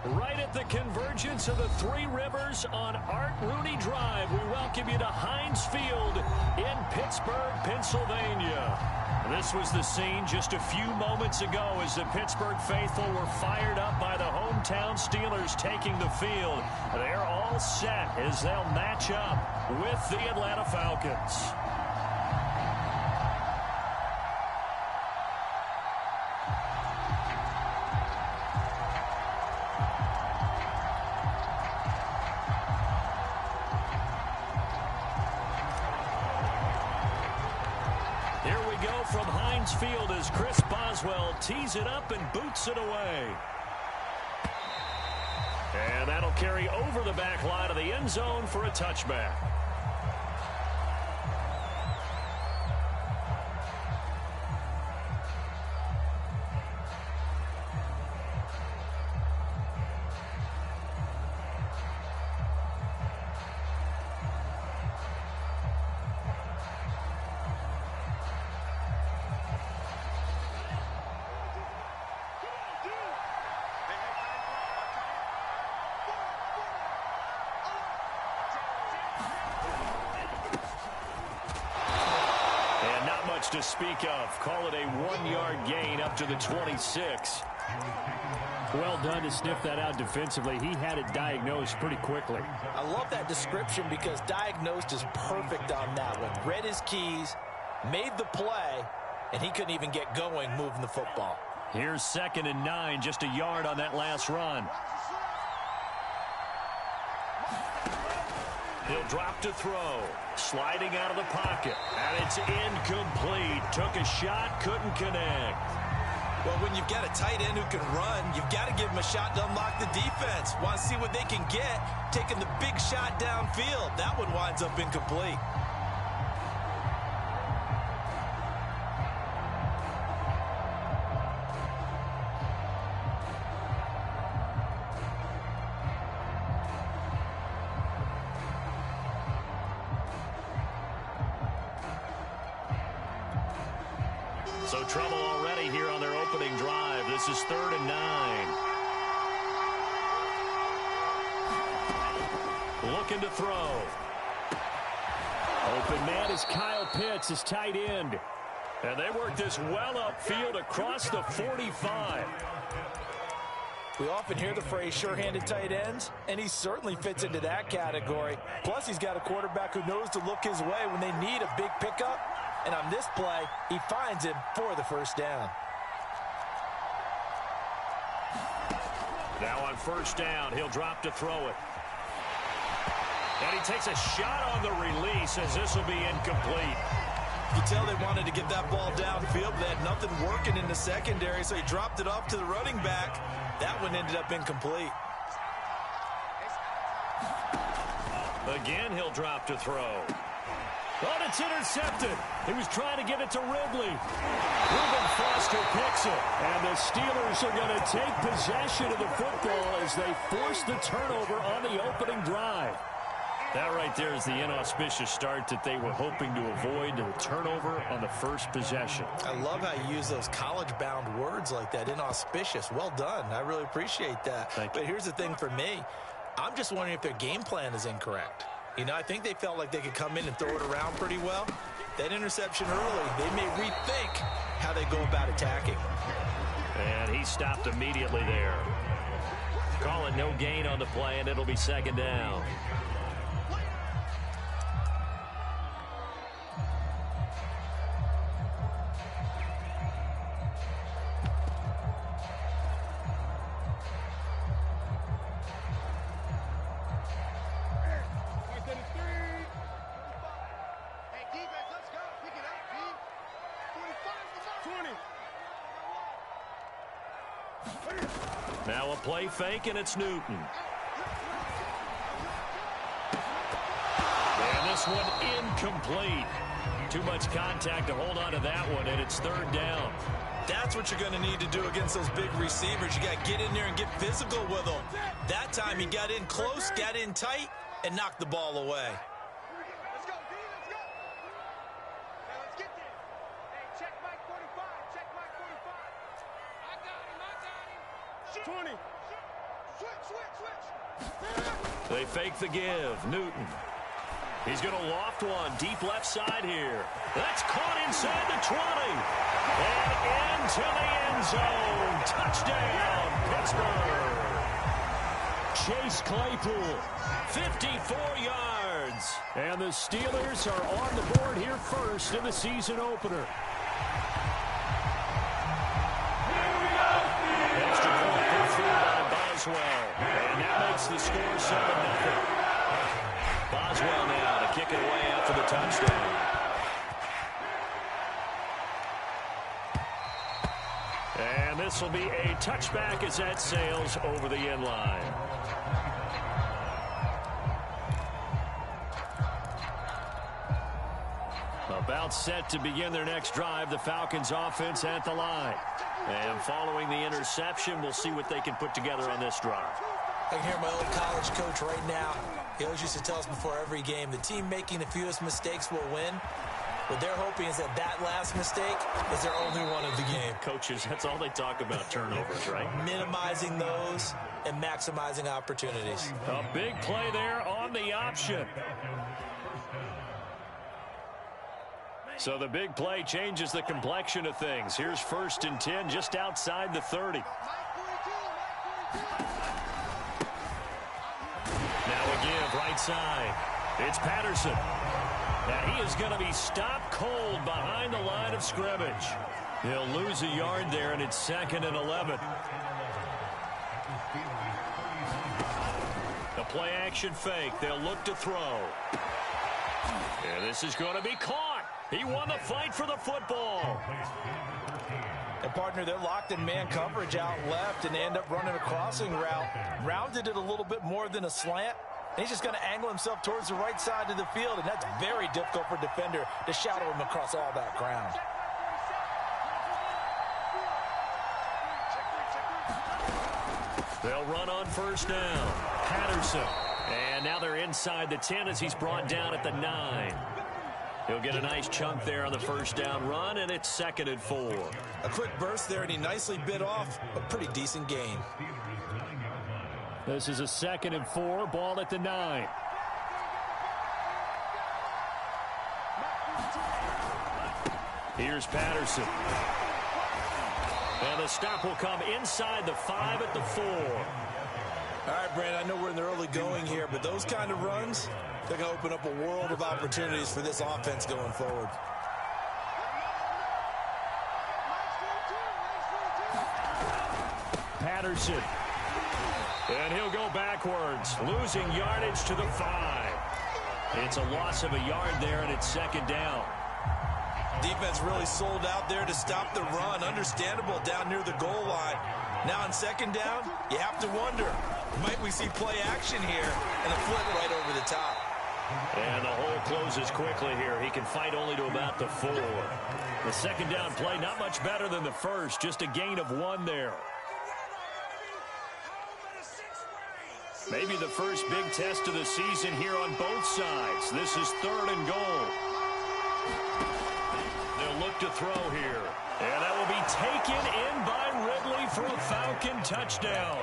Right at the convergence of the Three Rivers on Art Rooney Drive, we welcome you to Heinz Field in Pittsburgh, Pennsylvania. This was the scene just a few moments ago as the Pittsburgh faithful were fired up by the hometown Steelers taking the field. They're all set as they'll match up with the Atlanta Falcons. From Heinz Field as Chris Boswell tees it up and boots it away. And that'll carry over the back line of the end zone for a touchback. To speak of. Call it a 1-yard gain up to the 26. Well done to sniff that out defensively. He had it diagnosed pretty quickly. I love that description because diagnosed is perfect on that one. Read his keys, made the play, and he couldn't even get going moving the football. Here's 2nd and 9, just a yard on that last run. He'll drop to throw. Sliding out of the pocket. And it's incomplete. Took a shot, couldn't connect. Well, when you've got a tight end who can run, you've got to give him a shot to unlock the defense. Want to see what they can get. Taking the big shot downfield. That one winds up incomplete. So trouble already here on their opening drive. This is 3rd and 9. Looking to throw. Open man is Kyle Pitts, his tight end. And they work this well upfield across the 45. We often hear the phrase sure-handed tight ends, and he certainly fits into that category. Plus, he's got a quarterback who knows to look his way when they need a big pickup. And on this play, he finds him for the first down. Now on first down, he'll drop to throw it. And he takes a shot on the release as this will be incomplete. You can tell they wanted to get that ball downfield, but they had nothing working in the secondary, so he dropped it off to the running back. That one ended up incomplete. Again, he'll drop to throw. Oh, it's intercepted. He was trying to get it to Ridley. Reuben Foster picks it. And the Steelers are going to take possession of the football as they force the turnover on the opening drive. That right there is the inauspicious start that they were hoping to avoid, the turnover on the first possession. I love how you use those college-bound words like that, inauspicious. Well done. I really appreciate that. But here's the thing for me. I'm just wondering if their game plan is incorrect. You know, I think they felt like they could come in and throw it around pretty well. That interception early, they may rethink how they go about attacking. And he stopped immediately there. Calling no gain on the play, and it'll be 2nd down. Now a play fake, and it's Newton. And this one incomplete. Too much contact to hold on to that one, and it's 3rd down. That's what you're going to need to do against those big receivers. You got to get in there and get physical with them. That time he got in close, got in tight, and knocked the ball away. Let's go, D, let's go. Now let's get there. Hey, check Mike 45, check Mike 45. I got him, I got him. 20. They fake the give. Newton. He's going to loft one deep left side here. That's caught inside the 20. And into the end zone. Touchdown, Pittsburgh. Chase Claypool. 54 yards. And the Steelers are on the board here first in the season opener. Extra point put through by Boswell. And that makes the score 7-0. Boswell now to kick it away after the touchdown. And this will be a touchback as that sails over the end line. About set to begin their next drive, the Falcons offense at the line. And following the interception, we'll see what they can put together on this drive. I can hear my old college coach right now. He always used to tell us before every game, the team making the fewest mistakes will win. What they're hoping is that that last mistake is their only one of the game. Coaches, that's all they talk about, turnovers, right? Minimizing those and maximizing opportunities. A big play there on the option. So the big play changes the complexion of things. Here's 1st and 10 just outside the 30. Now a give right side. It's Patterson. Now he is going to be stopped cold behind the line of scrimmage. He'll lose a yard there, and it's 2nd and 11. The play action fake. They'll look to throw. And this is going to be caught. He won the fight for the football. And partner, they're locked in man coverage out left, and they end up running a crossing route. Rounded it a little bit more than a slant. And he's just going to angle himself towards the right side of the field, and that's very difficult for a defender to shadow him across all that ground. They'll run on 1st down. Patterson. And now they're inside the 10 as he's brought down at the 9. He'll get a nice chunk there on the 1st down run, and it's 2nd and 4. A quick burst there, and he nicely bit off a pretty decent gain. This is a 2nd and 4, ball at the 9. Here's Patterson. And the stop will come inside the 5 at the 4. All right, Brand, I know we're in the early going here, but those kind of runs, they're going to open up a world of opportunities for this offense going forward. Patterson. And he'll go backwards, losing yardage to the 5. It's a loss of a yard there, and it's 2nd down. Defense really sold out there to stop the run. Understandable down near the goal line. Now on 2nd down, you have to wonder, might we see play action here and a flip right over the top? And the hole closes quickly here. He can fight only to about the 4. The 2nd down play, not much better than the first, just a gain of 1 there. Maybe the first big test of the season here on both sides. This is 3rd and goal. They'll look to throw here. And that will be taken in by Ridley for a Falcon touchdown.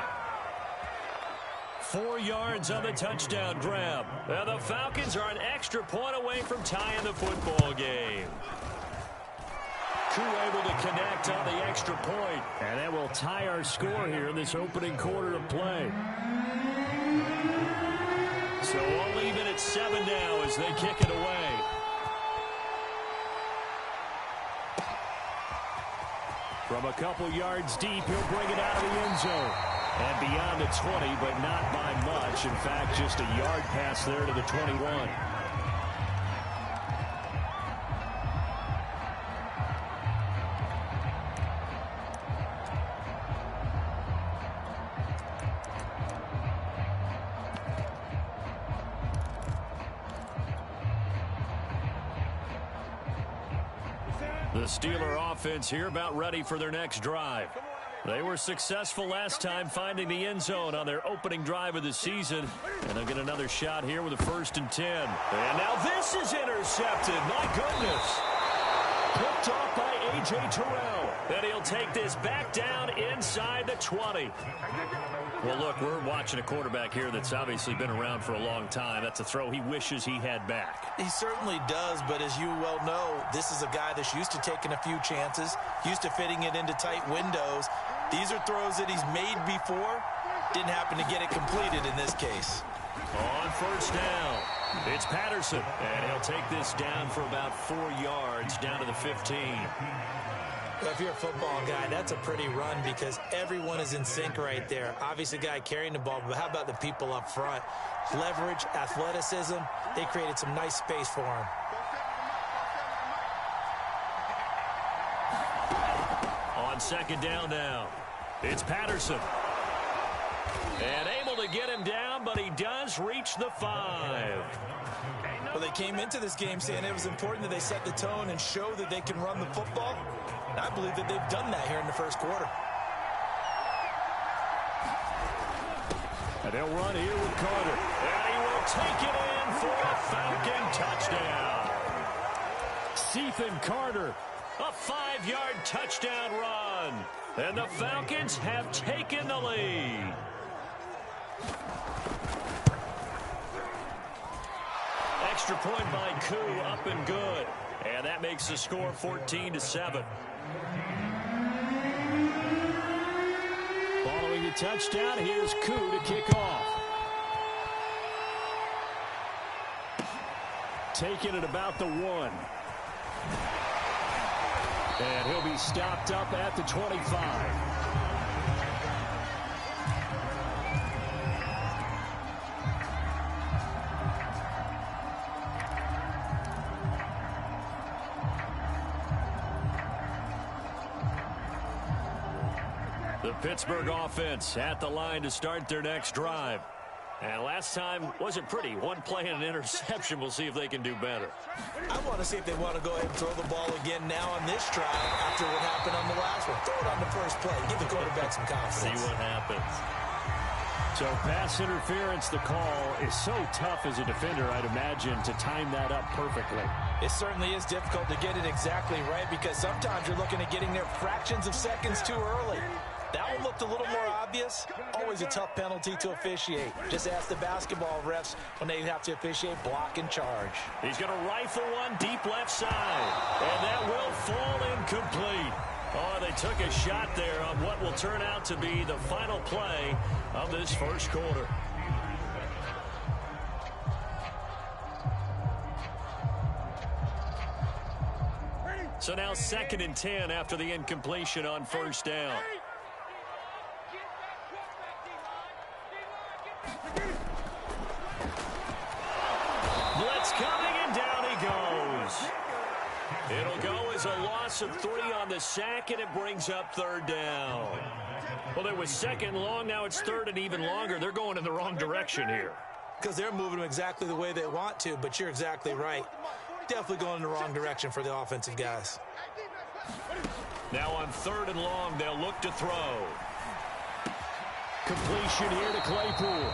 4 yards on the touchdown grab. And the Falcons are an extra point away from tying the football game. Crew able to connect on the extra point. And that will tie our score here in this opening quarter of play. So all even at 7 now as they kick it away. From a couple yards deep, he'll bring it out of the end zone. And beyond the 20, but not by much. In fact, just a yard pass there to the 21. The Steeler offense here about ready for their next drive. They were successful last time finding the end zone on their opening drive of the season. And they'll get another shot here with a 1st and 10. And now this is intercepted. My goodness. Picked off by A.J. Terrell. And he'll take this back down inside the 20. Well, look, we're watching a quarterback here that's obviously been around for a long time. That's a throw he wishes he had back. He certainly does, but as you well know, this is a guy that's used to taking a few chances, used to fitting it into tight windows. These are throws that he's made before. Didn't happen to get it completed in this case. On first down, it's Patterson, and he'll take this down for about 4 yards down to the 15. If you're a football guy, that's a pretty run because everyone is in sync right there. Obviously, the guy carrying the ball, but how about the people up front? Leverage, athleticism, they created some nice space for him. On second down now, it's Patterson. And able to get him down, but he does reach the 5. Well, they came into this game saying it was important that they set the tone and show that they can run the football. And I believe that they've done that here in the first quarter. And they'll run here with Carter. And he will take it in for a Falcon touchdown. Ethan Carter, a 5-yard touchdown run. And the Falcons have taken the lead. Extra point by Koo, up and good. And that makes the score 14-7. Following the touchdown, here's Koo to kick off. Taking it about the 1. And he'll be stopped up at the 25. The Pittsburgh offense at the line to start their next drive. And last time wasn't pretty. One play and an interception. We'll see if they can do better. I want to see if they want to go ahead and throw the ball again now on this drive after what happened on the last one. Throw it on the first play. Give the quarterback some confidence. See what happens. So pass interference, the call is so tough as a defender, I'd imagine, to time that up perfectly. It certainly is difficult to get it exactly right because sometimes you're looking at getting there fractions of seconds too early. That one looked a little more obvious. Always a tough penalty to officiate. Just ask the basketball refs when they have to officiate block and charge. He's going to rifle one deep left side. And that will fall incomplete. Oh, they took a shot there on what will turn out to be the final play of this first quarter. So now 2nd and 10 after the incompletion on first down. Blitz coming, and down he goes. It'll go as a loss of 3 on the sack, and it brings up 3rd down. Well, it was 2nd long. Now it's 3rd and even longer. They're going in the wrong direction here. Because they're moving them exactly the way they want to, but you're exactly right. Definitely going in the wrong direction for the offensive guys. Now on 3rd and long, they'll look to throw. Completion here to Claypool.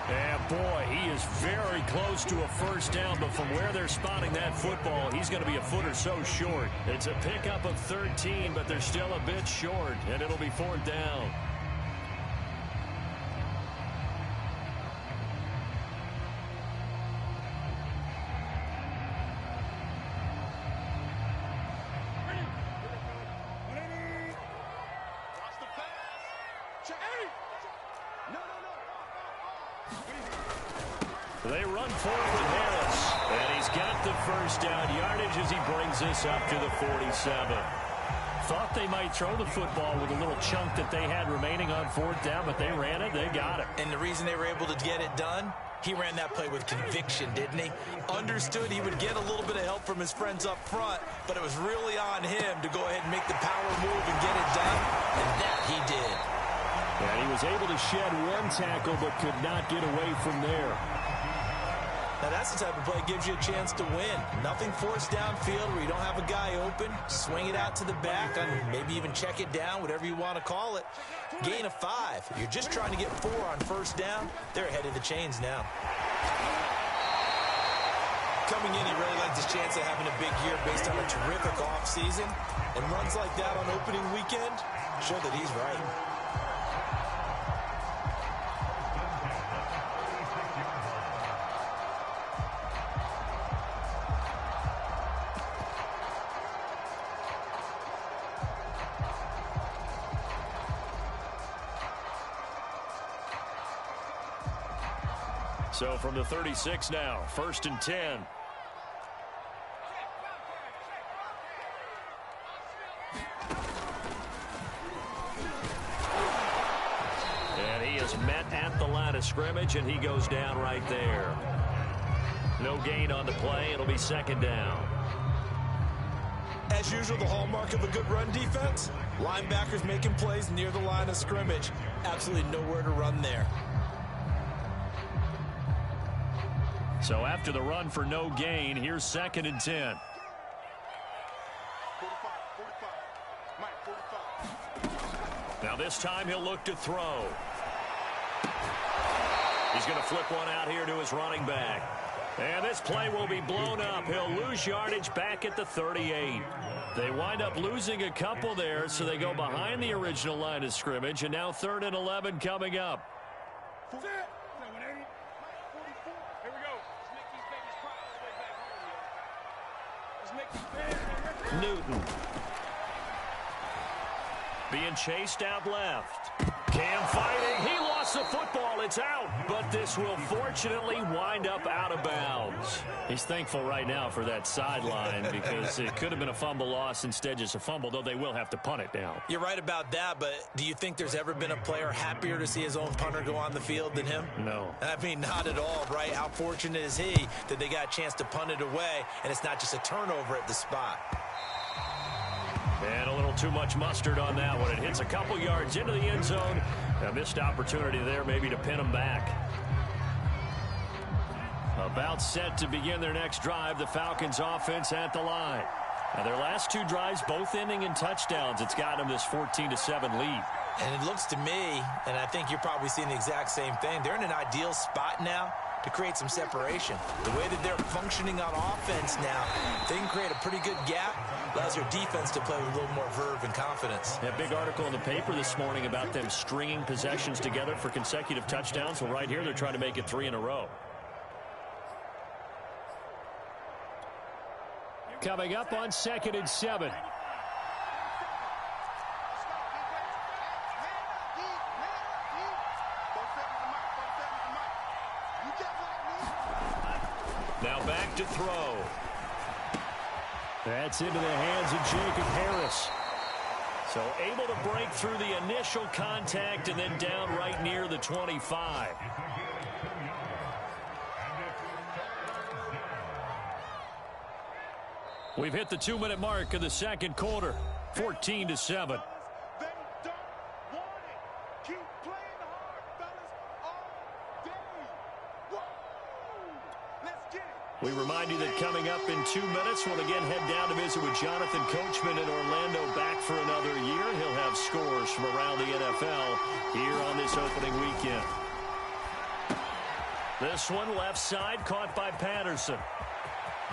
And boy, he is very close to a first down, but from where they're spotting that football, he's going to be a foot or so short. It's a pickup of 13, but they're still a bit short, and it'll be 4th down. They run forward with Harris, and he's got the first down yardage as he brings this up to the 47. Thought they might throw the football with a little chunk that they had remaining on 4th down, but they ran it, they got it. And the reason they were able to get it done, he ran that play with conviction, didn't he? Understood he would get a little bit of help from his friends up front, but it was really on him to go ahead and make the power move and get it done, and that he did. And he was able to shed one tackle, but could not get away from there. Now that's the type of play that gives you a chance to win. Nothing forced downfield where you don't have a guy open. Swing it out to the back, and maybe even check it down, whatever you want to call it. Gain of 5. You're just trying to get 4 on first down. They're ahead of the chains now. Coming in, he really liked his chance of having a big year based on a terrific offseason. And runs like that on opening weekend show that he's right. So from the 36 now, 1st and 10. And he is met at the line of scrimmage, and he goes down right there. No gain on the play. It'll be 2nd down. As usual, the hallmark of a good run defense, linebackers making plays near the line of scrimmage. Absolutely nowhere to run there. So after the run for no gain, here's 2nd and 10. Now this time he'll look to throw. He's going to flip one out here to his running back. And this play will be blown up. He'll lose yardage back at the 38. They wind up losing a couple there, so they go behind the original line of scrimmage, and now 3rd and 11 coming up. Newton being chased out left. Cam fighting. He lost the football. It's out. But this will fortunately wind up out of bounds. He's thankful right now for that sideline because it could have been a fumble loss, instead just a fumble, though they will have to punt it now. You're right about that, but do you think there's ever been a player happier to see his own punter go on the field than him? No. I mean, not at all, right? How fortunate is he that they got a chance to punt it away, and it's not just a turnover at the spot. And a little too much mustard on that one. It hits a couple yards into the end zone. A missed opportunity there maybe to pin them back. About set to begin their next drive, the Falcons offense at the line. Now their last 2 drives both ending in touchdowns. It's got them this 14-7 lead. And it looks to me, and I think you're probably seeing the exact same thing, they're in an ideal spot now to create some separation. The way that they're functioning on offense now, they can create a pretty good gap. Allows their defense to play with a little more verve and confidence. That big article in the paper this morning about them stringing possessions together for consecutive touchdowns. Well, right here, they're trying to make it 3 in a row. Coming up on 2nd and 7. Now back to throw. That's into the hands of Jacob Harris. So able to break through the initial contact and then down right near the 25. We've hit the 2-minute mark of the 2nd quarter. 14-7. We remind you that coming up in 2 minutes, we'll again head down to visit with Jonathan Coachman in Orlando, back for another year. He'll have scores from around the NFL here on this opening weekend. This one left side, caught by Patterson.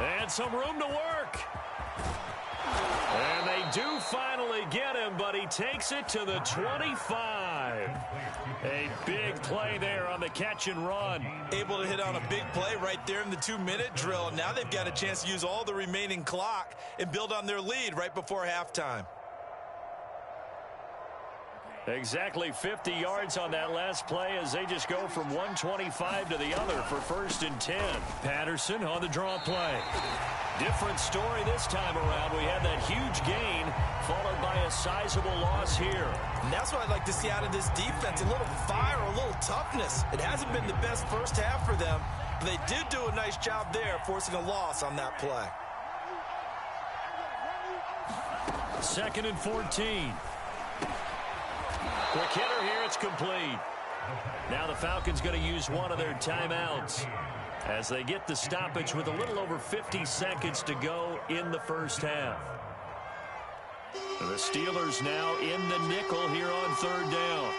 And some room to work. And they do finally get him, but he takes it to the 25. A big play there on the catch and run. Able to hit on a big play right there in the 2-minute drill. And now they've got a chance to use all the remaining clock and build on their lead right before halftime. Exactly 50 yards on that last play as they just go from 125 to the other for 1st and 10. Patterson on the draw play. Different story this time around. We had that huge gain followed by a sizable loss here. And that's what I'd like to see out of this defense. A little fire, a little toughness. It hasn't been the best first half for them, but they did do a nice job there forcing a loss on that play. 2nd and 14. Quick hitter here, it's complete. Now the Falcons going to use one of their timeouts as they get the stoppage with a little over 50 seconds to go in the first half. The Steelers now in the nickel here on 3rd down.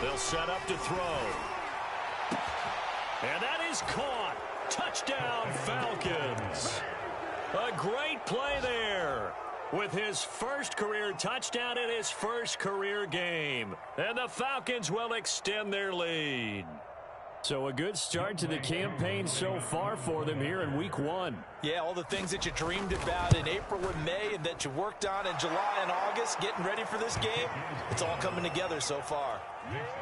They'll set up to throw. And that is caught. Touchdown, Falcons. A great play there with his first career touchdown in his first career game. And the Falcons will extend their lead. So a good start to the campaign so far for them here in week 1. Yeah, all the things that you dreamed about in April and May and that you worked on in July and August, getting ready for this game, it's all coming together so far.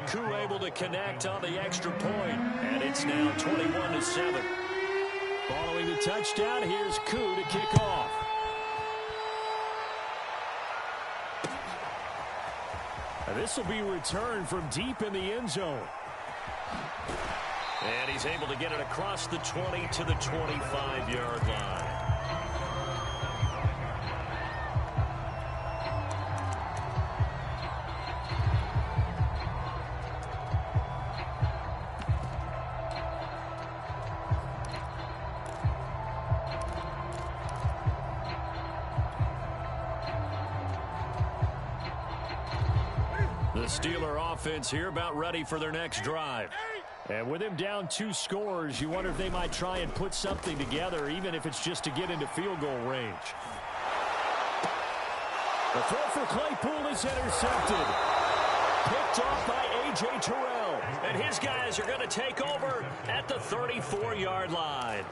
Koo able to connect on the extra point, and it's now 21-7. Following the touchdown, here's Koo to kick off. This will be returned from deep in the end zone. And he's able to get it across the 20 to the 25-yard line. The Steeler offense here about ready for their next drive. And with him down 2 scores, you wonder if they might try and put something together, even if it's just to get into field goal range. The throw for Claypool is intercepted. Picked off by A.J. Terrell. And his guys are going to take over at the 34-yard line.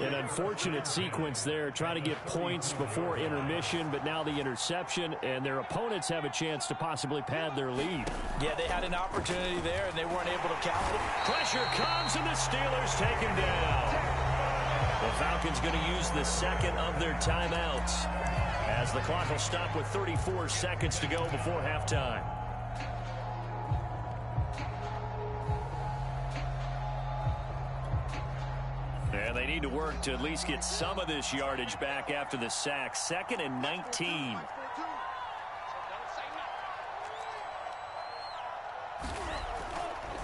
An unfortunate sequence there, trying to get points before intermission, but now the interception, and their opponents have a chance to possibly pad their lead. Yeah, they had an opportunity there, and they weren't able to count it. Pressure comes, and the Steelers take him down. The Falcons going to use the second of their timeouts, as the clock will stop with 34 seconds to go before halftime. And they need to work to at least get some of this yardage back after the sack. 2nd and 19.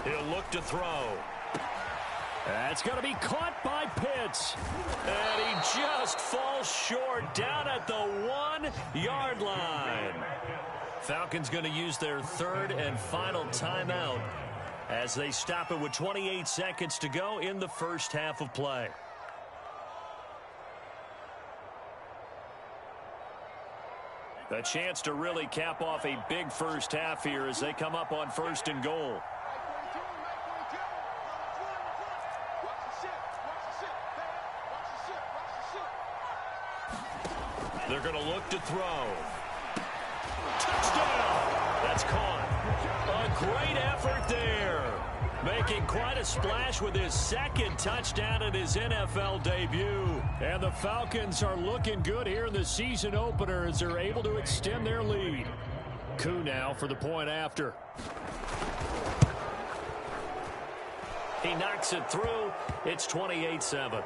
He'll look to throw. That's going to be caught by Pitts. And he just falls short down at the 1-yard line. Falcons going to use their 3rd and final timeout as they stop it with 28 seconds to go in the first half of play. A chance to really cap off a big first half here as they come up on 1st and goal. They're going to look to throw. Touchdown! That's caught. A great effort there. Making quite a splash with his 2nd touchdown in his NFL debut. And the Falcons are looking good here in the season opener as they're able to extend their lead. Koo now for the point after. He knocks it through. It's 28-7.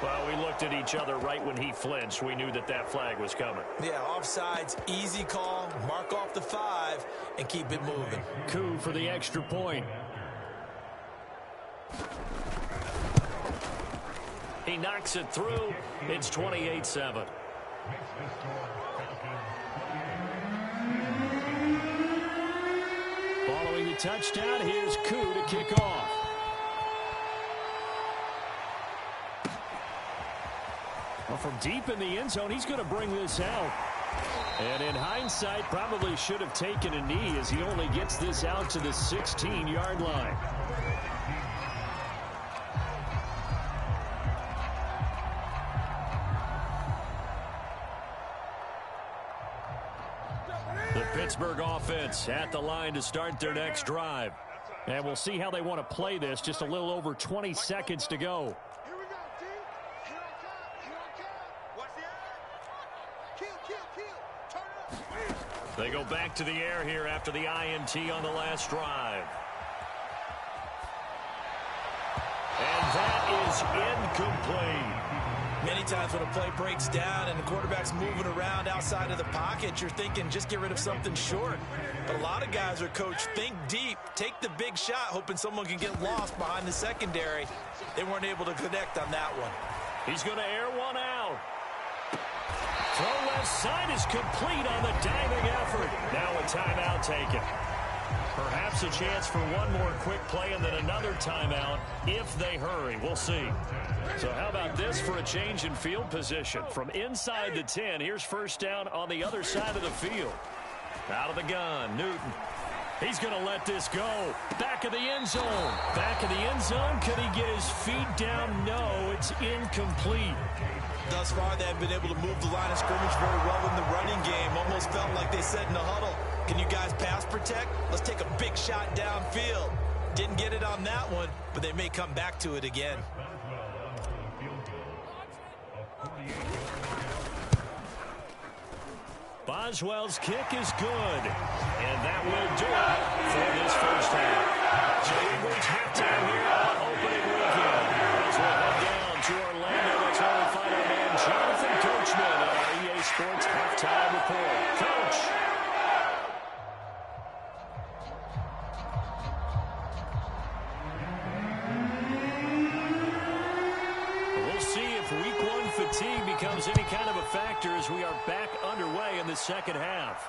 Well, we looked at each other right when he flinched. We knew that that flag was coming. Yeah, offsides, easy call, mark off the 5, and keep it moving. Koo for the extra point. He knocks it through. It's 28-7. Following the touchdown, here's Koo to kick off. Well, from deep in the end zone, he's going to bring this out. And in hindsight, probably should have taken a knee as he only gets this out to the 16-yard line. The Pittsburgh offense at the line to start their next drive. And we'll see how they want to play this. Just a little over 20 seconds to go. They go back to the air here after the INT on the last drive. And that is incomplete. Many times when a play breaks down and the quarterback's moving around outside of the pocket, you're thinking just get rid of something short. But a lot of guys are coached, think deep, take the big shot, hoping someone can get lost behind the secondary. They weren't able to connect on that one. He's going to air one out. Throw left side is complete on the diving effort. Now a timeout taken. Perhaps a chance for one more quick play and then another timeout if they hurry. We'll see. So how about this for a change in field position? From inside the 10, here's first down on the other side of the field. Out of the gun, Newton. He's going to let this go. Back of the end zone. Back of the end zone. Could he get his feet down? No, it's incomplete. Thus far, they have been able to move the line of scrimmage very well in the running game. Almost felt like they said in the huddle, can you guys pass protect? Let's take a big shot downfield. Didn't get it on that one, but they may come back to it again. Boswell's kick is good. And that will do it for this first half. Jaguars halftime here on opening weekend. As we'll head down to Orlando, that's where we find our man Jonathan Coachman on our EA Sports Halftime Report. Coach. We'll see if week one fatigue becomes any kind of a factor as we are back underway in the second half.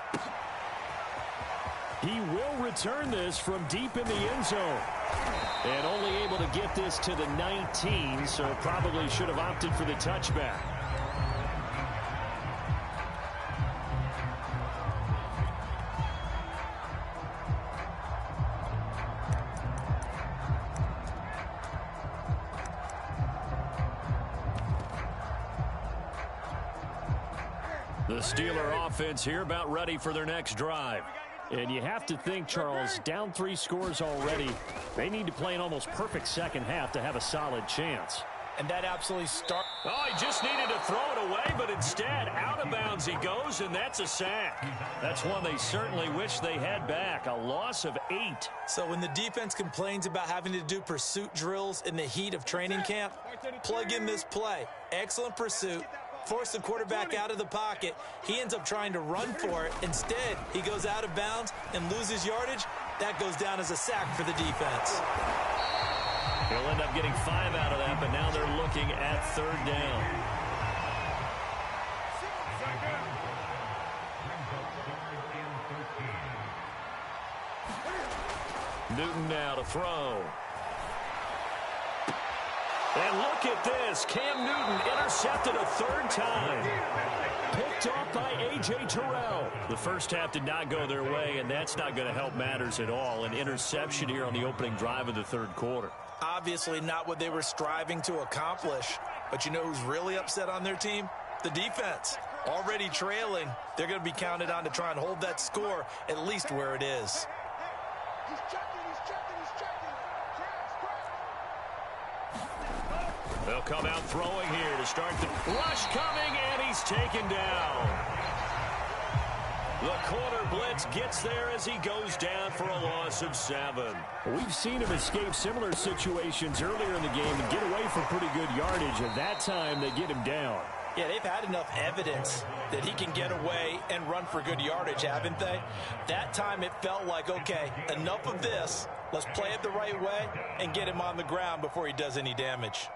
He will return this from deep in the end zone. And only able to get this to the 19, so probably should have opted for the touchback. The Steeler offense here about ready for their next drive. And you have to think, Charles, down 3 scores already. They need to play an almost perfect second half to have a solid chance. And that absolutely Oh, he just needed to throw it away, but instead, out of bounds he goes, and that's a sack. That's one they certainly wish they had back. A loss of 8. So when the defense complains about having to do pursuit drills in the heat of training camp, plug in this play. Excellent pursuit. Force the quarterback out of the pocket. He ends up trying to run for it. Instead, he goes out of bounds and loses yardage. That goes down as a sack for the defense. He'll end up getting 5 out of that, but now they're looking at third down. Newton now to throw. And look at this. Cam Newton intercepted a 3rd time. Picked off by A.J. Terrell. The first half did not go their way, and that's not going to help matters at all. An interception here on the opening drive of the 3rd quarter. Obviously not what they were striving to accomplish. But you know who's really upset on their team? The defense. Already trailing. They're going to be counted on to try and hold that score at least where it is. He's checking, he's checking, he's checking. They'll come out throwing here to start the rush coming, and he's taken down. The corner blitz gets there as he goes down for a loss of 7. We've seen him escape similar situations earlier in the game and get away from pretty good yardage, and that time they get him down. Yeah, they've had enough evidence that he can get away and run for good yardage, haven't they? That time it felt like, okay, enough of this. Let's play it the right way and get him on the ground before he does any damage.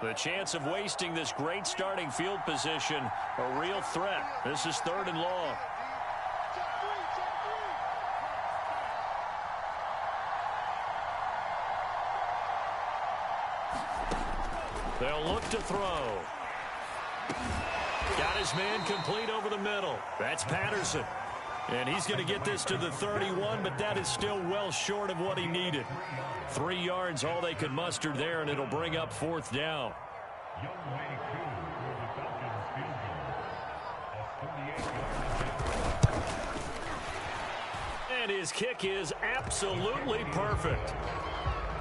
The chance of wasting this great starting field position, a real threat. This is 3rd and long. They'll look to throw. Got his man complete over the middle. That's Patterson. And he's going to get this to the 31, but that is still well short of what he needed. 3 yards, all they could muster there, and it'll bring up 4th down. And his kick is absolutely perfect.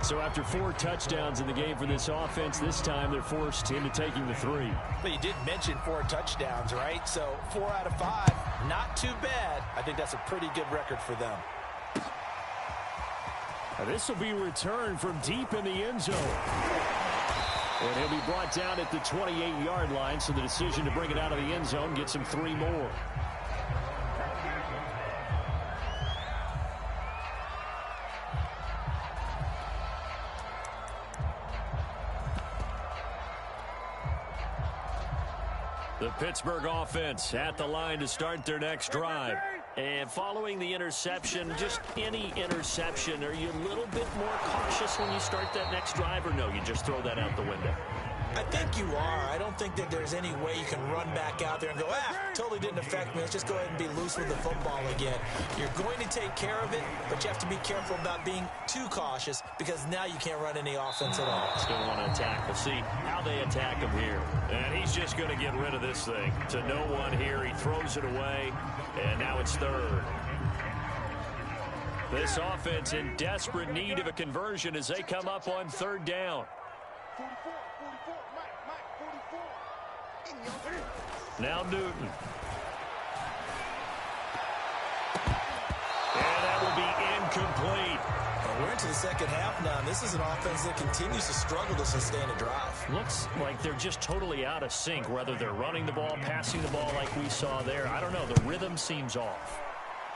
So after 4 touchdowns in the game for this offense, this time they're forced into taking the 3. But you did mention 4 touchdowns, right? So 4 out of 5, not too bad. I think that's a pretty good record for them. This will be returned from deep in the end zone. And he'll be brought down at the 28-yard line, so the decision to bring it out of the end zone gets him 3 more. The Pittsburgh offense at the line to start their next drive. And following the interception, just any interception, are you a little bit more cautious when you start that next drive, or no, you just throw that out the window? I think you are. I don't think that there's any way you can run back out there and go, totally didn't affect me. Let's just go ahead and be loose with the football again. You're going to take care of it, but you have to be careful about being too cautious because now you can't run any offense at all. Still want to attack. We'll see how they attack him here. And he's just going to get rid of this thing. To no one here. He throws it away, and now it's third. This offense in desperate need of a conversion as they come up on third down. 44, Mike, 44. Now Newton. And that will be incomplete. Well, we're into the second half now, and this is an offense that continues to struggle to sustain a drive. Looks like they're just totally out of sync, whether they're running the ball, passing the ball like we saw there. I don't know. The rhythm seems off.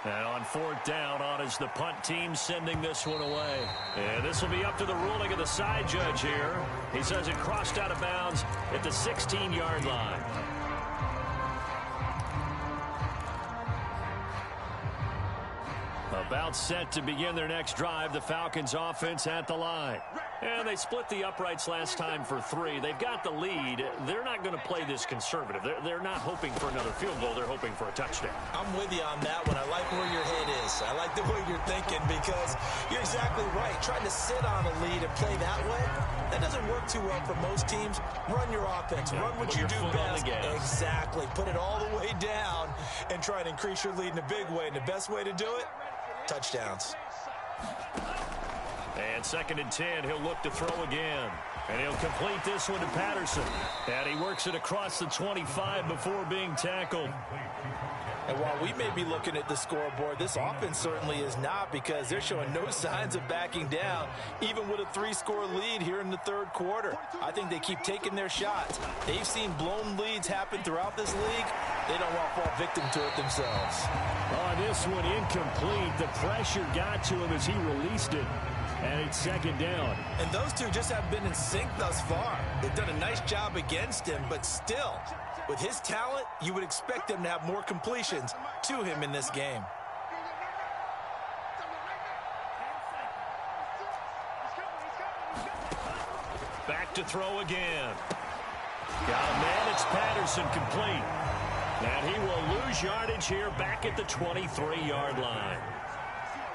And on fourth down, on is the punt team sending this one away. And this will be up to the ruling of the side judge here. He says it crossed out of bounds at the 16-yard line. About set to begin their next drive, the Falcons offense at the line. And they split the uprights last time for 3. They've got the lead. They're not going to play this conservative. They're not hoping for another field goal. They're hoping for a touchdown. I'm with you on that one. I like where your head is. I like the way you're thinking because you're exactly right. Trying to sit on a lead and play that way, that doesn't work too well for most teams. Run your offense. Run what you do best. Exactly. Put it all the way down and try and increase your lead in a big way. And the best way to do it, touchdowns. And 2nd and 10, he'll look to throw again. And he'll complete this one to Patterson. And he works it across the 25 before being tackled. And while we may be looking at the scoreboard, this offense certainly is not because they're showing no signs of backing down, even with a 3-score lead here in the third quarter. I think they keep taking their shots. They've seen blown leads happen throughout this league. They don't want to fall victim to it themselves. On this one, incomplete. The pressure got to him as he released it. And it's 2nd down. And those two just haven't been in sync thus far. They've done a nice job against him, but still, with his talent, you would expect them to have more completions to him in this game. Back to throw again. Got a man. It's Patterson complete. And he will lose yardage here back at the 23-yard line.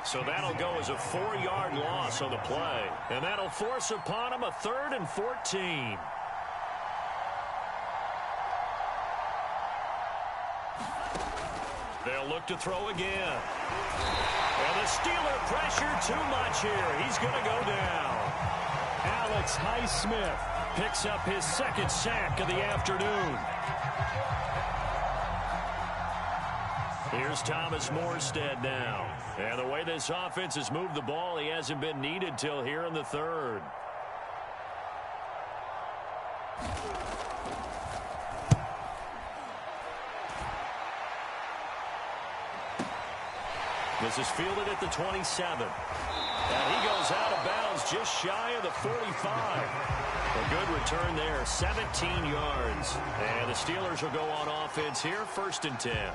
So that'll go as a 4-yard loss on the play. And that'll force upon him a 3rd and 14. They'll look to throw again. And the Steeler pressure too much here. He's going to go down. Alex Highsmith picks up his 2nd sack of the afternoon. Here's Thomas Morstead now. And the way this offense has moved the ball, he hasn't been needed till here in the 3rd. This is fielded at the 27. And he goes out of bounds just shy of the 45. A good return there, 17 yards. And the Steelers will go on offense here, 1st and 10.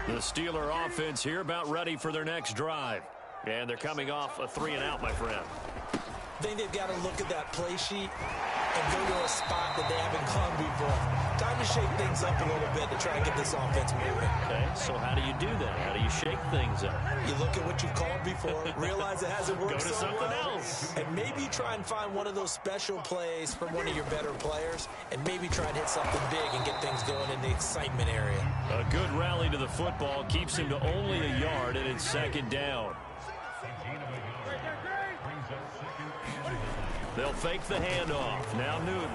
The Steeler offense here about ready for their next drive. And they're coming off a 3-and-out, my friend. I think they've got to look at that play sheet and go to a spot that they haven't gone before. Time to shake things up a little bit to try and get this offense moving. Okay, so how do you do that? How do you shake things up? You look at what you've called before, realize it hasn't worked Go to so something well, else. and maybe try and find one of those special plays from one of your better players, and maybe try and hit something big and get things going in the excitement area. A good rally to the football keeps him to only a yard, and it's 2nd down. They'll fake the handoff. Now Newton.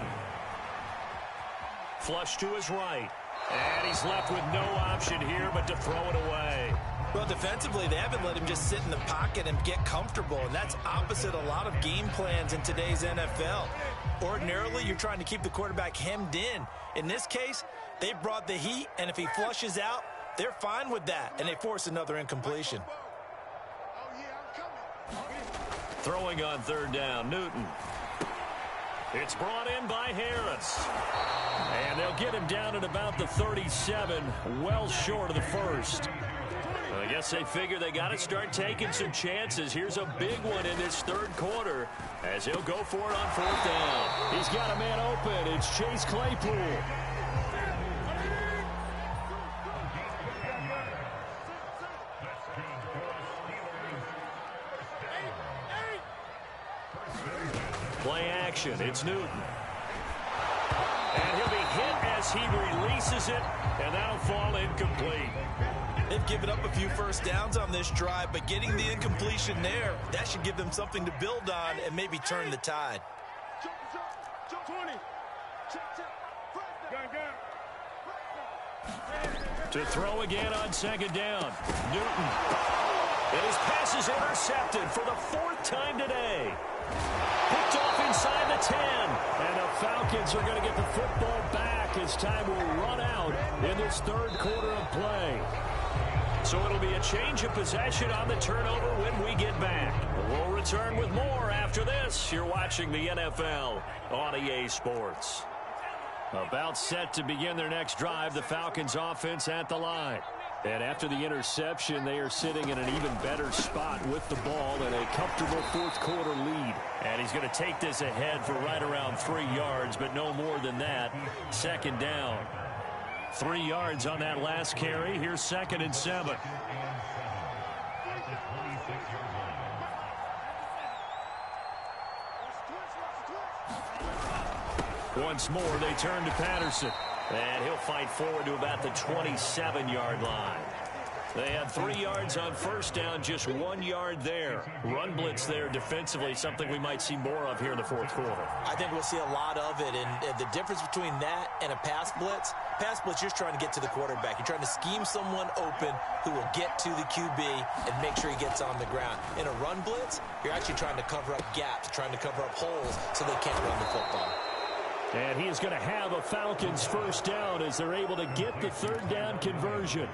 Flush to his right. And he's left with no option here but to throw it away. Well, defensively, they haven't let him just sit in the pocket and get comfortable, and that's opposite a lot of game plans in today's NFL. Ordinarily, you're trying to keep the quarterback hemmed in. In this case, they brought the heat, and if he flushes out, they're fine with that, and they force another incompletion. Throwing on 3rd down, Newton. It's brought in by Harris. And they'll get him down at about the 37, well short of the first. I guess they figure they got to start taking some chances. Here's a big one in this third quarter as he'll go for it on fourth down. He's got a man open. It's Chase Claypool. Play action. It's Newton. And he'll be hit as he releases it, and that'll fall incomplete. They've given up a few first downs on this drive, but getting the incompletion there, that should give them something to build on and maybe turn the tide. 20. To throw again on second down. Newton. And his pass is intercepted for the fourth time today. Picked off inside the 10. And the Falcons are going to get the football back as time will run out in this third quarter of play. So it'll be a change of possession on the turnover when we get back. We'll return with more after this. You're watching the NFL on EA Sports. About set to begin their next drive, the Falcons offense at the line. And after the interception, they are sitting in an even better spot with the ball and a comfortable fourth quarter lead. And he's going to take this ahead for right around 3 yards, but no more than that. Second down. 3 yards on that last carry. Here's 2nd and 7. Once more, they turn to Patterson. And he'll fight forward to about the 27-yard line. They had 3 yards on first down, just 1 yard there. Run blitz there defensively, something we might see more of here in the fourth quarter. I think we'll see a lot of it, and the difference between that and a pass blitz, you're trying to get to the quarterback. You're trying to scheme someone open who will get to the QB and make sure he gets on the ground. In a run blitz, you're actually trying to cover up gaps, trying to cover up holes so they can't run the football. And he is going to have a Falcons first down as they're able to get the third down conversion.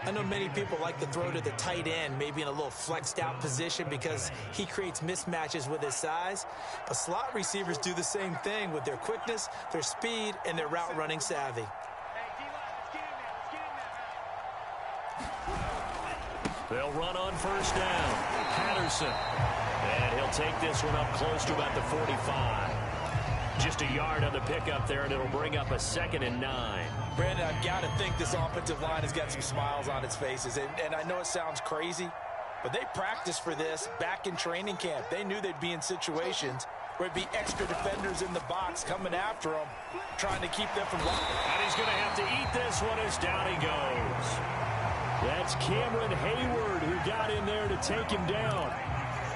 I know many people like to throw to the tight end, maybe in a little flexed out position because he creates mismatches with his size. But slot receivers do the same thing with their quickness, their speed, and their route running savvy. They'll run on first down. Patterson. And he'll take this one up close to about the 45. Just a yard on the pickup there, and it'll bring up a 2nd and 9. Brandon, I've got to think this offensive line has got some smiles on its faces. And I know it sounds crazy, but they practiced for this back in training camp. They knew they'd be in situations where it'd be extra defenders in the box coming after them, trying to keep them from running. And he's going to have to eat this one as down he goes. That's Cameron Hayward who got in there to take him down.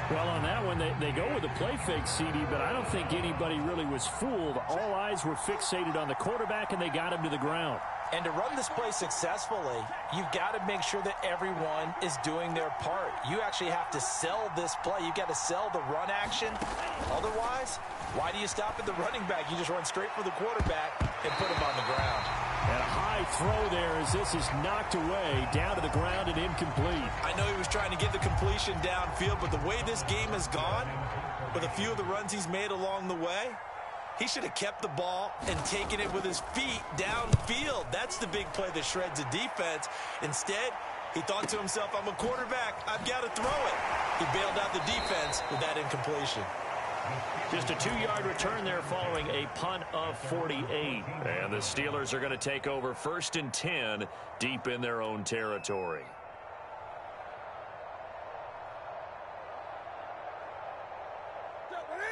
Well, on that one, they go with a play fake, CD, but I don't think anybody really was fooled. All eyes were fixated on the quarterback, and they got him to the ground. And to run this play successfully, you've got to make sure that everyone is doing their part. You actually have to sell this play. You've got to sell the run action. Otherwise, why do you stop at the running back? You just run straight for the quarterback and put him on the ground. And a high throw there as this is knocked away, down to the ground and incomplete. I know he was trying to get the completion downfield, but the way this game has gone, with a few of the runs he's made along the way, he should have kept the ball and taken it with his feet downfield. That's the big play that shreds a defense. Instead, he thought to himself, I'm a quarterback, I've got to throw it. He bailed out the defense with that incompletion. Just a 2-yard return there following a punt of 48. And the Steelers are going to take over 1st and 10 deep in their own territory.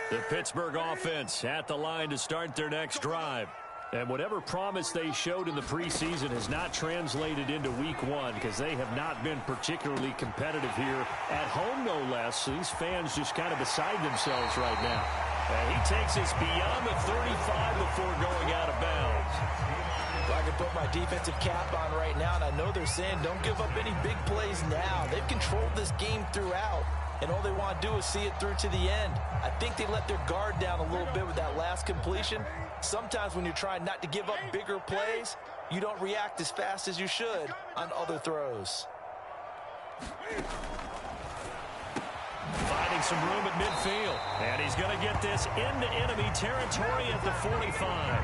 The Pittsburgh offense at the line to start their next drive. And whatever promise they showed in the preseason has not translated into week 1 because they have not been particularly competitive here at home, no less. So these fans just kind of beside themselves right now. And he takes us beyond the 35 before going out of bounds. Well, I can put my defensive cap on right now, and I know they're saying don't give up any big plays now. They've controlled this game throughout, and all they want to do is see it through to the end. I think they let their guard down a little bit with that last completion. Sometimes when you're trying not to give up bigger plays, you don't react as fast as you should on other throws. Finding some room at midfield. And he's going to get this into enemy territory at the 45.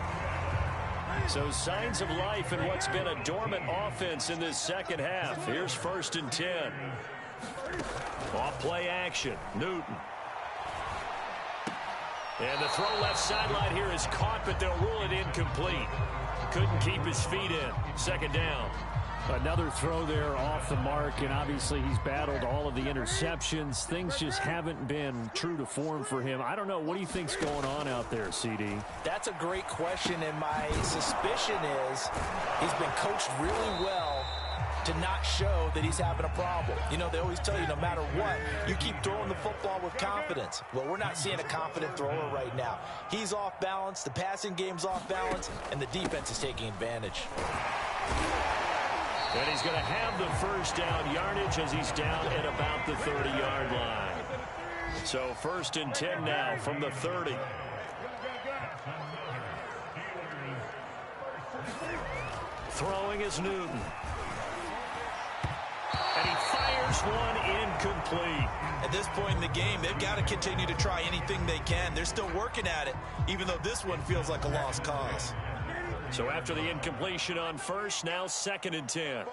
So signs of life in what's been a dormant offense in this second half. Here's 1st and 10. Off play action. Newton. And the throw left sideline here is caught, but they'll rule it incomplete. Couldn't keep his feet in. 2nd down. Another throw there off the mark, and obviously he's battled all of the interceptions. Things just haven't been true to form for him. I don't know. What do you think's going on out there, CD? That's a great question, and my suspicion is he's been coached really well to not show that he's having a problem. You know, they always tell you no matter what, you keep throwing the football with confidence. Well, we're not seeing a confident thrower right now. He's off balance, the passing game's off balance, and the defense is taking advantage. And he's going to have the 1st down yardage as he's down at about the 30-yard line. So 1st and 10 now from the 30. Throwing is Newton. And he fires one incomplete. At this point in the game, they've got to continue to try anything they can. They're still working at it, even though this one feels like a lost cause. So after the incompletion on 1st, now 2nd and 10.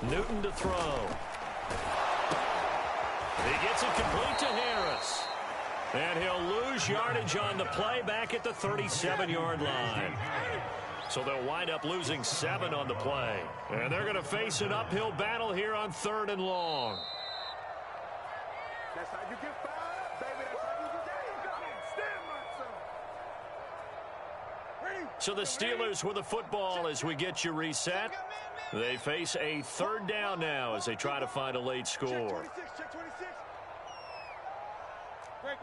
Newton to throw. He gets it complete to Harris. And he'll lose yardage on the play back at the 37-yard line. So they'll wind up losing 7 on the play. And they're going to face an uphill battle here on 3rd and long. That's how you get fired up, baby. That's how you get stand. So the Steelers with the football as we get you reset. They face a 3rd down now as they try to find a late score. Check 26. Great.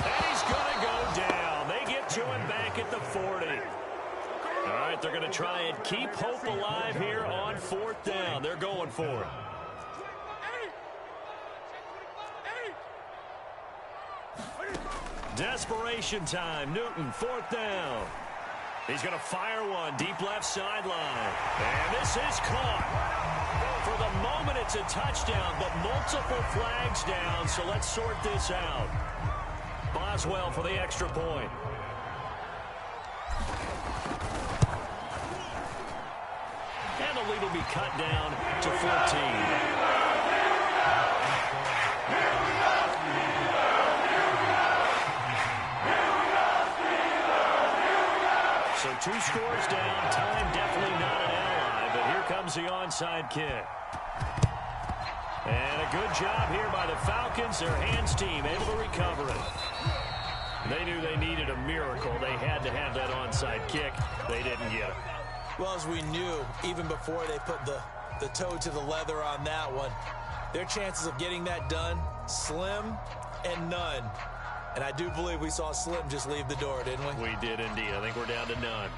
And he's going to go down. They get to him back at the 40. All right, they're going to try and keep hope alive here on 4th down. They're going for it. Desperation time. Newton, 4th down. He's going to fire one deep left sideline. And this is caught. For the moment, it's a touchdown, but multiple flags down, so let's sort this out. Boswell for the extra point. And the lead will be cut down to 14. So 2 scores down, time definitely not an ally, but here comes the onside kick. And a good job here by the Falcons, their hands team, able to recover it. They knew they needed a miracle. They had to have that onside kick. They didn't get it. Well, as we knew, even before they put the toe to the leather on that one, their chances of getting that done, slim and none. And I do believe we saw Slim just leave the door, didn't we? We did indeed. I think we're down to none.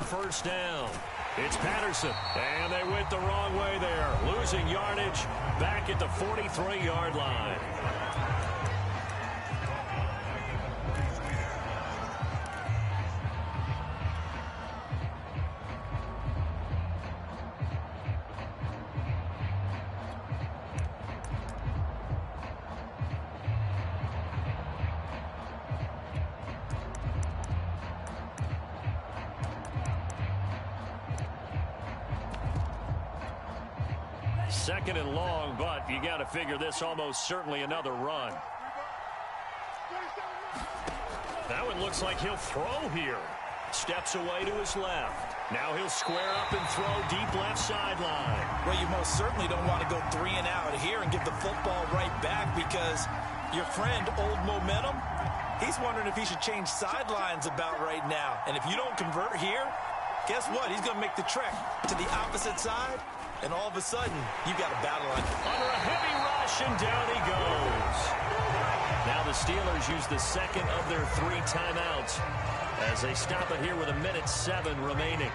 First down. It's Patterson. And they went the wrong way there. Losing yardage back at the 43-yard line. Second and long, but you got to figure this almost certainly another run. That one looks like he'll throw here. Steps away to his left. Now he'll square up and throw deep left sideline. Well, you most certainly don't want to go 3 and out here and give the football right back because Your friend, Old Momentum, he's wondering if he should change sidelines about right now. And if you don't convert here, guess what? He's going to make the trek to the opposite side, and all of a sudden, you've got a battle on. Under a heavy rush, and down he goes. Now the Steelers use the second of their 3 timeouts as they stop it here with 1:07 remaining.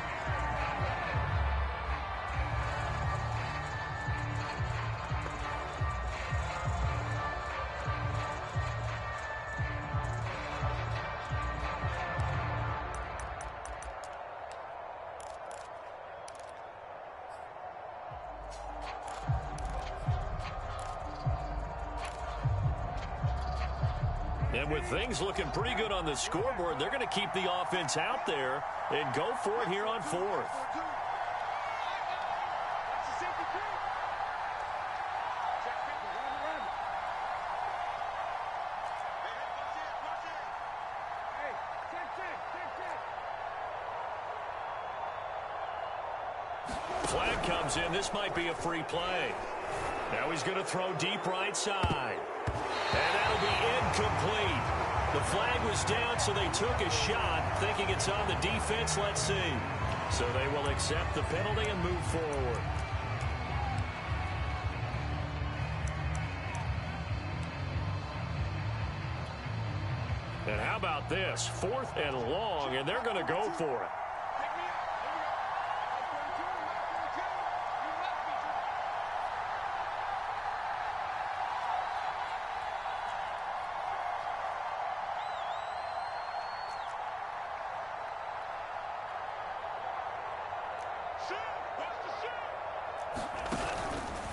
And with things looking pretty good on the scoreboard, they're going to keep the offense out there and go for it here on 4th. Flag comes in. This might be a free play. Now he's going to throw deep right side. And that'll be incomplete. The flag was down, so they took a shot, thinking it's on the defense. Let's see. So they will accept the penalty and move forward. And how about this? 4th and long, and they're going to go for it.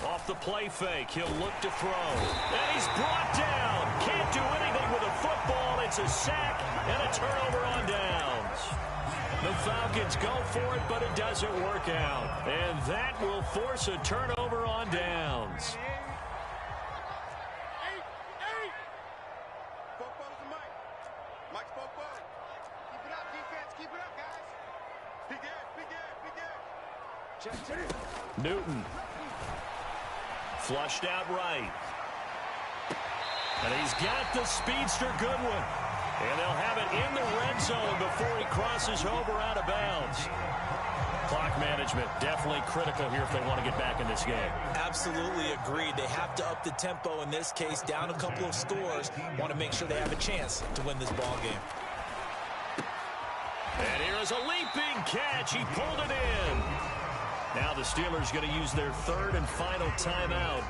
Off the play fake, he'll look to throw. And he's brought down. Can't do anything with a football. It's a sack and a turnover on downs. The Falcons go for it, but it doesn't work out. And that will force a turnover on downs. Newton. Flushed out right. And he's got the speedster Goodwin. And they'll have it in the red zone before he crosses over out of bounds. Clock management definitely critical here if they want to get back in this game. Absolutely agreed. They have to up the tempo in this case, down a couple of scores. Want to make sure they have a chance to win this ball game. And here is a leaping catch. He pulled it in. Now the Steelers going to use their 3rd and final timeout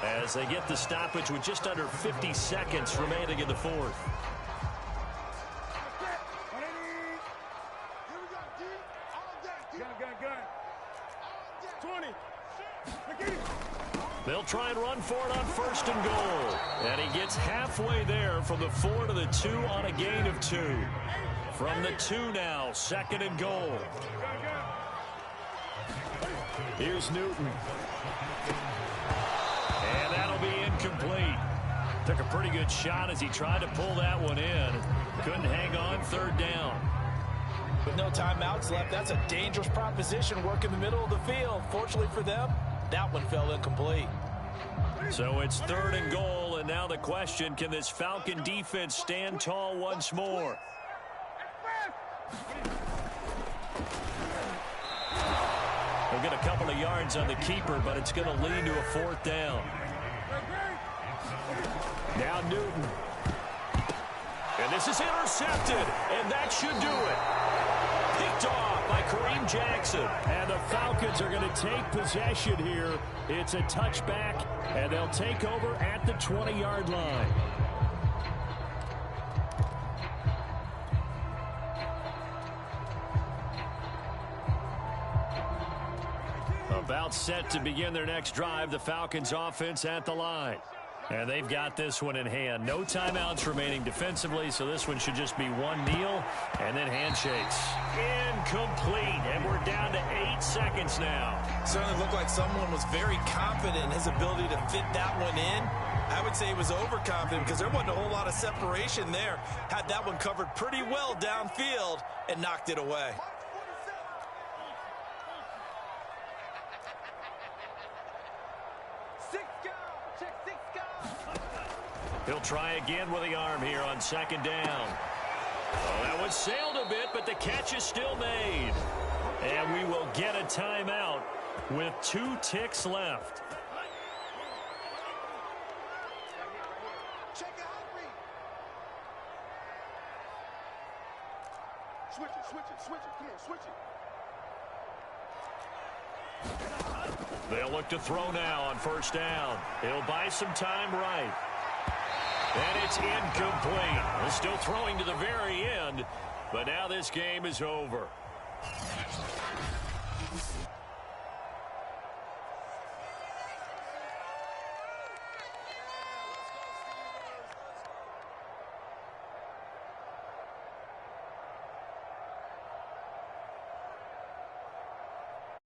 as they get the stoppage with just under 50 seconds remaining in the 4th. They'll try and run for it on 1st and goal. And he gets halfway there from the 4 to the 2 on a gain of 2. From the 2 now, 2nd and goal. Here's Newton. And that'll be incomplete. Took a pretty good shot as he tried to pull that one in. Couldn't hang on, 3rd down. With no timeouts left, that's a dangerous proposition. Work in the middle of the field. Fortunately for them, that one fell incomplete. So it's 3rd and goal, and now the question, can this Falcon defense stand tall once more? They'll get a couple of yards on the keeper, but it's going to lead to a 4th down. Now Newton. And this is intercepted, and that should do it. Picked off by Kareem Jackson. And the Falcons are going to take possession here. It's a touchback, and they'll take over at the 20-yard line. About set to begin their next drive, the Falcons offense at the line. And they've got this one in hand. No timeouts remaining defensively, so this one should just be one kneel and then handshakes. Incomplete, and we're down to 8 seconds now. Certainly looked like someone was very confident in his ability to fit that one in. I would say he was overconfident because there wasn't a whole lot of separation there. Had that one covered pretty well downfield and knocked it away. He'll try again with the arm here on second down. Oh, that was sailed a bit, but the catch is still made. And we will get a timeout with 2 ticks left. Check it out, read. Switch it, switch it, switch it. Come on, switch it. They'll look to throw now on first down. He'll buy some time right. And it's incomplete. They're still throwing to the very end, but now this game is over.